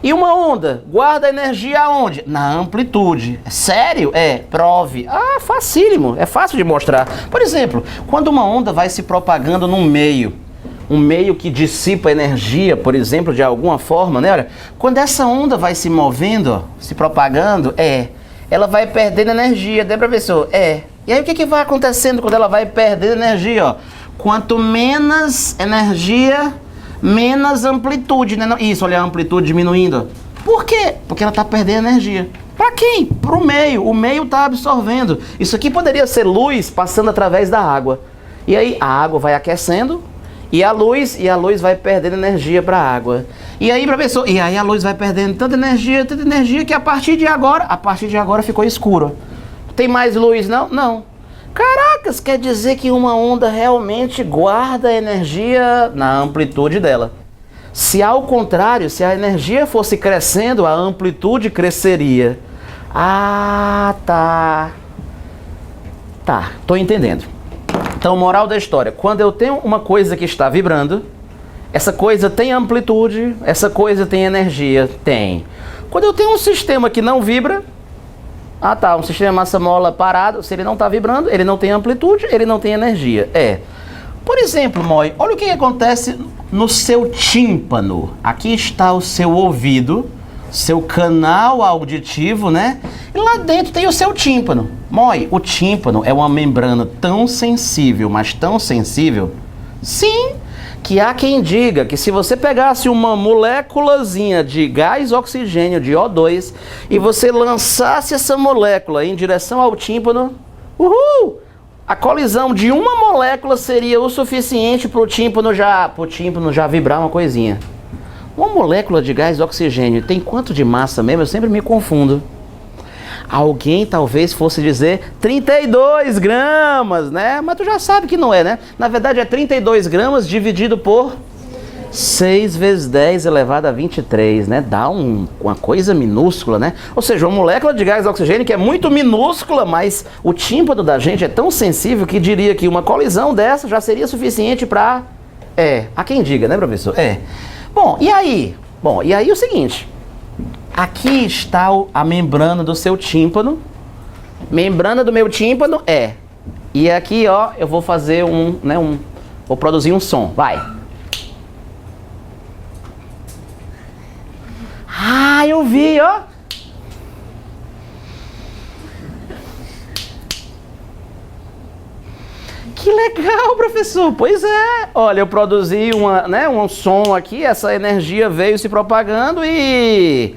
E uma onda guarda a energia aonde? Na amplitude. Sério? Prove. Ah, facílimo, é fácil de mostrar. Por exemplo, quando uma onda vai se propagando num meio, um meio que dissipa energia, por exemplo, de alguma forma, né? Olha, quando essa onda vai se movendo, ó, se propagando, ela vai perdendo energia, né, professor? E aí o que vai acontecendo quando ela vai perdendo energia, ó? Quanto menos energia, menos amplitude, né? Isso, olha a amplitude diminuindo. Por quê? Porque ela está perdendo energia. Para quem? Para o meio. O meio está absorvendo. Isso aqui poderia ser luz passando através da água. E aí a água vai aquecendo e a luz vai perdendo energia para a água. E aí, professor, a luz vai perdendo tanta energia que a partir de agora ficou escuro. Tem mais luz, não? Não. Caracas, quer dizer que uma onda realmente guarda energia na amplitude dela. Se ao contrário, se a energia fosse crescendo, a amplitude cresceria. Ah, tá. Tá, tô entendendo. Então, moral da história, quando eu tenho uma coisa que está vibrando, essa coisa tem amplitude, essa coisa tem energia? Tem. Quando eu tenho um sistema que não vibra, um sistema massa-mola parado, se ele não está vibrando, ele não tem amplitude, ele não tem energia. Por exemplo, Moi, olha o que acontece no seu tímpano. Aqui está o seu ouvido, seu canal auditivo, né? E lá dentro tem o seu tímpano. Moi, o tímpano é uma membrana tão sensível, mas tão sensível, sim, que há quem diga que se você pegasse uma moléculazinha de gás oxigênio, de O2, e você lançasse essa molécula em direção ao tímpano, a colisão de uma molécula seria o suficiente para o tímpano já vibrar uma coisinha. Uma molécula de gás oxigênio tem quanto de massa mesmo? Eu sempre me confundo. Alguém talvez fosse dizer 32 gramas, né? Mas tu já sabe que não é, né? Na verdade é 32 gramas dividido por 6 vezes 10 elevado a 23, né? Dá uma coisa minúscula, né? Ou seja, uma molécula de gás oxigênio que é muito minúscula, mas o tímpano da gente é tão sensível que diria que uma colisão dessa já seria suficiente para... há quem diga, né, professor? Bom, e aí é o seguinte... Aqui está a membrana do seu tímpano. Membrana do meu tímpano E aqui, ó, eu vou fazer vou produzir um som. Vai. Eu vi, ó. Que legal, professor. Pois é. Olha, eu produzi um som aqui, essa energia veio se propagando e...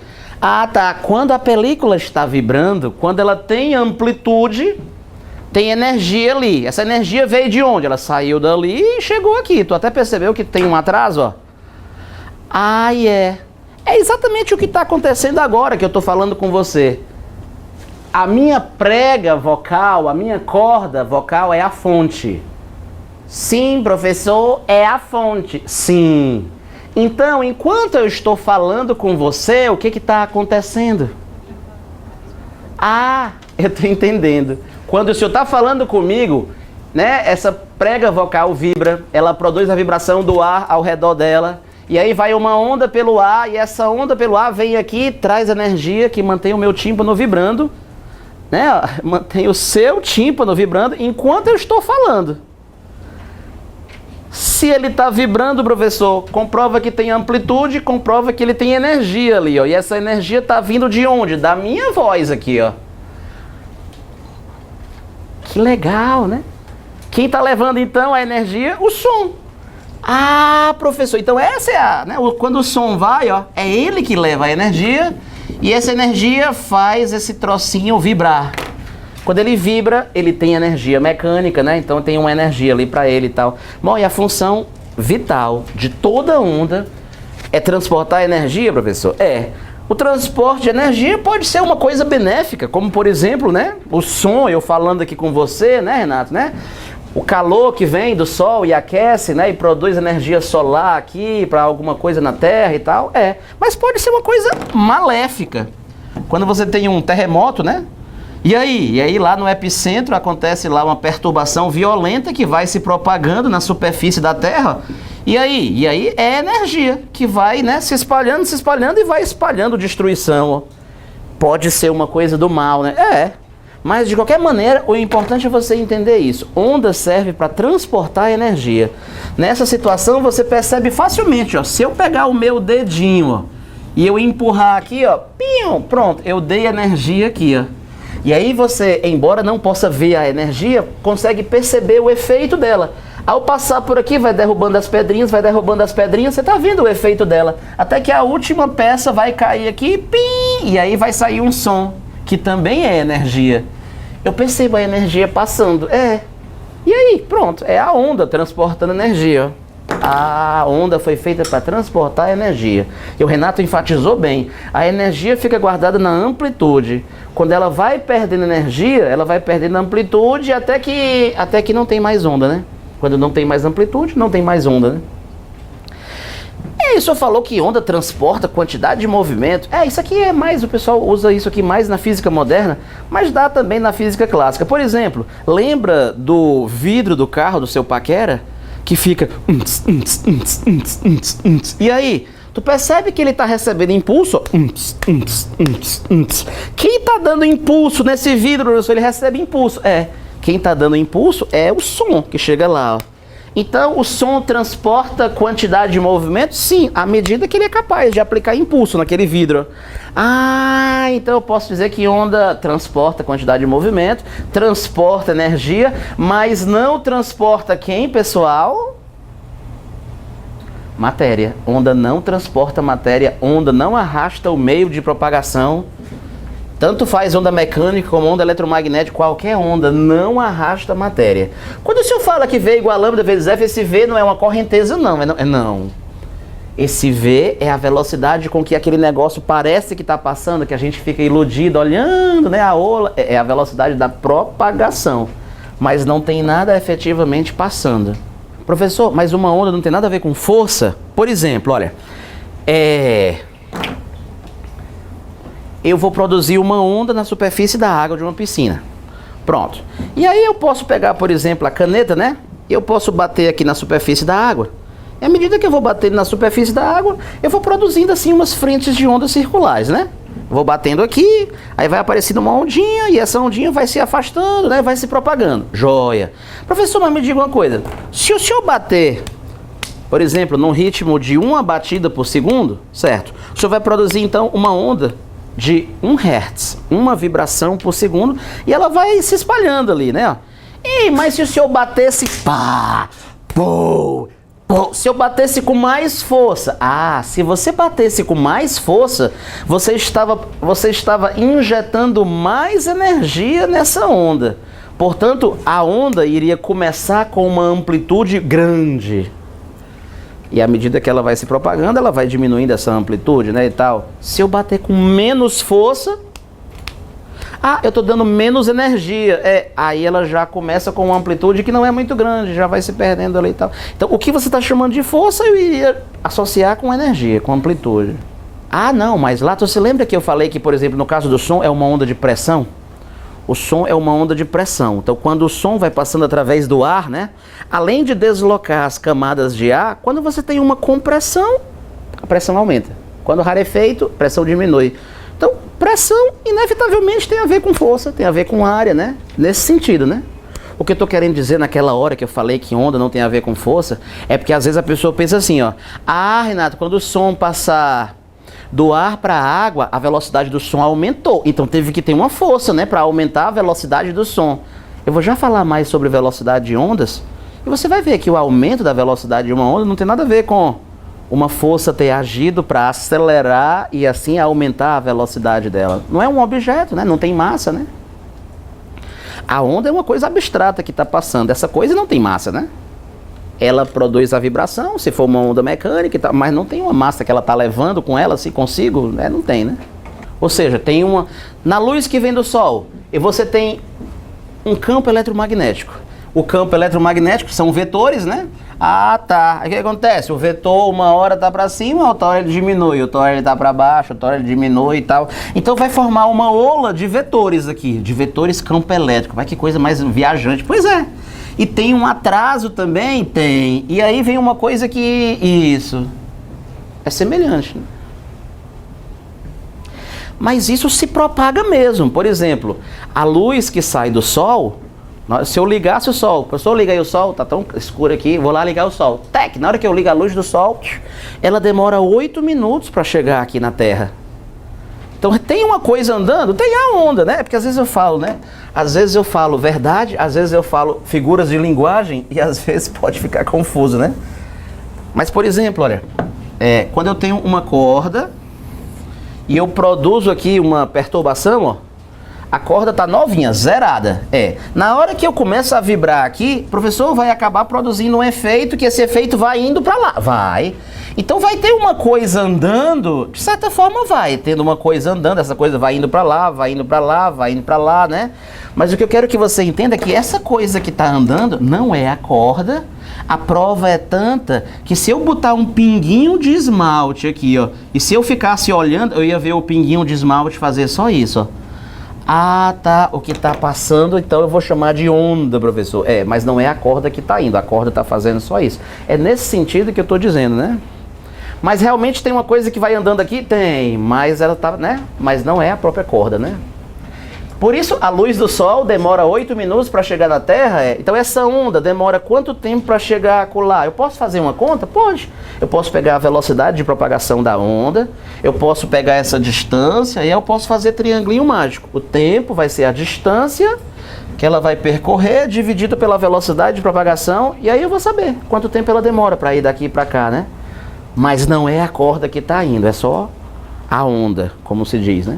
Quando a película está vibrando, quando ela tem amplitude, tem energia ali. Essa energia veio de onde? Ela saiu dali e chegou aqui. Tu até percebeu que tem um atraso, ó? É exatamente o que está acontecendo agora que eu estou falando com você. A minha prega vocal, a minha corda vocal é a fonte. Sim, professor, é a fonte. Sim. Então, enquanto eu estou falando com você, o que está acontecendo? Eu estou entendendo. Quando o senhor está falando comigo, né, essa prega vocal vibra, ela produz a vibração do ar ao redor dela, e aí vai uma onda pelo ar, e essa onda pelo ar vem aqui e traz energia que mantém o meu tímpano vibrando, né? Mantém o seu tímpano vibrando enquanto eu estou falando. Se ele está vibrando, professor, comprova que tem amplitude, comprova que ele tem energia ali, ó. E essa energia está vindo de onde? Da minha voz aqui, ó. Que legal, né? Quem está levando então a energia? O som. Ah, professor, então essa é a, né, quando o som vai, ó, é ele que leva a energia e essa energia faz esse trocinho vibrar. Quando ele vibra, ele tem energia mecânica, né? Então tem uma energia ali para ele e tal. Bom, e a função vital de toda onda é transportar energia, professor? É. O transporte de energia pode ser uma coisa benéfica, como por exemplo, né, o som, eu falando aqui com você, né, Renato, né? O calor que vem do sol e aquece, né, e produz energia solar aqui para alguma coisa na Terra e tal, mas pode ser uma coisa maléfica. Quando você tem um terremoto, né? E aí lá no epicentro acontece lá uma perturbação violenta que vai se propagando na superfície da Terra. E aí é energia que vai, né, se espalhando e vai espalhando destruição. Pode ser uma coisa do mal, né? Mas de qualquer maneira, o importante é você entender isso. Onda serve para transportar energia. Nessa situação você percebe facilmente, ó, se eu pegar o meu dedinho, ó, e eu empurrar aqui, ó, pronto, eu dei energia aqui, ó. E aí você, embora não possa ver a energia, consegue perceber o efeito dela. Ao passar por aqui, vai derrubando as pedrinhas, você tá vendo o efeito dela. Até que a última peça vai cair aqui, e aí vai sair um som, que também é energia. Eu percebo a energia passando, E aí, pronto, é a onda transportando energia. A onda foi feita para transportar energia. E o Renato enfatizou bem. A energia fica guardada na amplitude. Quando ela vai perdendo energia, ela vai perdendo amplitude até que não tem mais onda, né? Quando não tem mais amplitude, não tem mais onda, né? E o senhor falou que onda transporta quantidade de movimento. Isso aqui é mais, o pessoal usa isso aqui mais na física moderna, mas dá também na física clássica. Por exemplo, lembra do vidro do carro do seu paquera? Que fica... E aí, tu percebe que ele está recebendo impulso? Quem está dando impulso nesse vidro? Ele recebe impulso. Quem está dando impulso é o som que chega lá, ó. Então, o som transporta quantidade de movimento? Sim, à medida que ele é capaz de aplicar impulso naquele vidro. Então eu posso dizer que onda transporta quantidade de movimento, transporta energia, mas não transporta quem, pessoal? Matéria. Onda não transporta matéria, onda não arrasta o meio de propagação. Tanto faz onda mecânica como onda eletromagnética, qualquer onda não arrasta matéria. Quando o senhor fala que V igual a lambda vezes F, esse V não é uma correnteza, não. Esse V é a velocidade com que aquele negócio parece que está passando, que a gente fica iludido olhando, né? A ola é a velocidade da propagação, mas não tem nada efetivamente passando. Professor, mas uma onda não tem nada a ver com força? Por exemplo, olha, eu vou produzir uma onda na superfície da água de uma piscina. Pronto. E aí eu posso pegar, por exemplo, a caneta, né? Eu posso bater aqui na superfície da água. E à medida que eu vou batendo na superfície da água, eu vou produzindo assim umas frentes de ondas circulares, né? Vou batendo aqui, aí vai aparecendo uma ondinha e essa ondinha vai se afastando, né? Vai se propagando. Joia. Professor, mas me diga uma coisa. Se o senhor bater, por exemplo, num ritmo de uma batida por segundo, certo? O senhor vai produzir então uma onda de 1 Hz, uma vibração por segundo, e ela vai se espalhando ali, né? Mas se o senhor batesse, se eu batesse com mais força, se você batesse com mais força, você estava injetando mais energia nessa onda. Portanto, a onda iria começar com uma amplitude grande. E à medida que ela vai se propagando, ela vai diminuindo essa amplitude, né, e tal. Se eu bater com menos força, eu estou dando menos energia. Aí ela já começa com uma amplitude que não é muito grande, já vai se perdendo ali e tal. Então, o que você está chamando de força, eu iria associar com energia, com amplitude. Não, mas lá, você lembra que eu falei que, por exemplo, no caso do som, é uma onda de pressão? O som é uma onda de pressão. Então, quando o som vai passando através do ar, né? Além de deslocar as camadas de ar, quando você tem uma compressão, a pressão aumenta. Quando rarefeito, a pressão diminui. Então, pressão, inevitavelmente, tem a ver com força, tem a ver com área, né? Nesse sentido, né? O que eu tô querendo dizer naquela hora que eu falei que onda não tem a ver com força, é porque às vezes a pessoa pensa assim, ó. Renato, quando o som passar do ar para a água, a velocidade do som aumentou. Então teve que ter uma força, né, para aumentar a velocidade do som. Eu vou já falar mais sobre velocidade de ondas, e você vai ver que o aumento da velocidade de uma onda não tem nada a ver com uma força ter agido para acelerar e assim aumentar a velocidade dela. Não é um objeto, né? Não tem massa, né? A onda é uma coisa abstrata que está passando. Essa coisa não tem massa, né? Ela produz a vibração, se for uma onda mecânica e tal, mas não tem uma massa que ela está levando com ela, se consigo, né? Não tem, né? Ou seja, tem uma... Na luz que vem do Sol, e você tem um campo eletromagnético. O campo eletromagnético são vetores, né? Ah, tá. O que acontece? O vetor uma hora tá para cima, outra hora ele diminui, outra hora ele tá para baixo, outra hora ele diminui e tal. Então vai formar uma ola de vetores aqui, de vetores campo elétrico. Vai que coisa mais viajante. Pois é. E tem um atraso também? Tem. E aí vem uma coisa que... Isso. É semelhante, né? Mas isso se propaga mesmo. Por exemplo, a luz que sai do Sol... Se eu ligasse o Sol, professor, liga aí o Sol, tá tão escuro aqui, vou lá ligar o Sol. Tec, na hora que eu ligo a luz do Sol, ela demora 8 minutos para chegar aqui na Terra. Então tem uma coisa andando, tem a onda, né? Porque às vezes eu falo, né? Às vezes eu falo verdade, às vezes eu falo figuras de linguagem e às vezes pode ficar confuso, né? Mas, por exemplo, olha, quando eu tenho uma corda e eu produzo aqui uma perturbação, ó, a corda tá novinha, zerada. Na hora que eu começo a vibrar aqui, o professor vai acabar produzindo um efeito, que esse efeito vai indo para lá. Vai. Então vai ter uma coisa andando, de certa forma vai tendo uma coisa andando, essa coisa vai indo para lá, vai indo para lá, vai indo para lá, né? Mas o que eu quero que você entenda é que essa coisa que tá andando não é a corda. A prova é tanta que se eu botar um pinguinho de esmalte aqui, ó, e se eu ficasse olhando, eu ia ver o pinguinho de esmalte fazer só isso, ó. Ah, tá, o que tá passando, então eu vou chamar de onda, professor. Mas não é a corda que tá indo, a corda tá fazendo só isso. É nesse sentido que eu tô dizendo, né? Mas realmente tem uma coisa que vai andando aqui? Tem, mas ela tá, né? Mas não é a própria corda, né? Por isso, a luz do Sol demora 8 minutos para chegar na Terra. Então essa onda demora quanto tempo para chegar lá? Eu posso fazer uma conta? Pode. Eu posso pegar a velocidade de propagação da onda, eu posso pegar essa distância e eu posso fazer triangulinho mágico. O tempo vai ser a distância que ela vai percorrer dividido pela velocidade de propagação e aí eu vou saber quanto tempo ela demora para ir daqui para cá, né? Mas não é a corda que está indo, é só a onda, como se diz, né?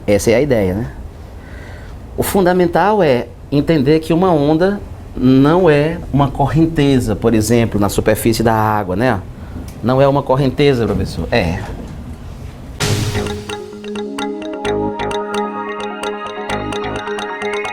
Essa é a ideia, né? O fundamental é entender que uma onda não é uma correnteza, por exemplo, na superfície da água, né? Não é uma correnteza, professor.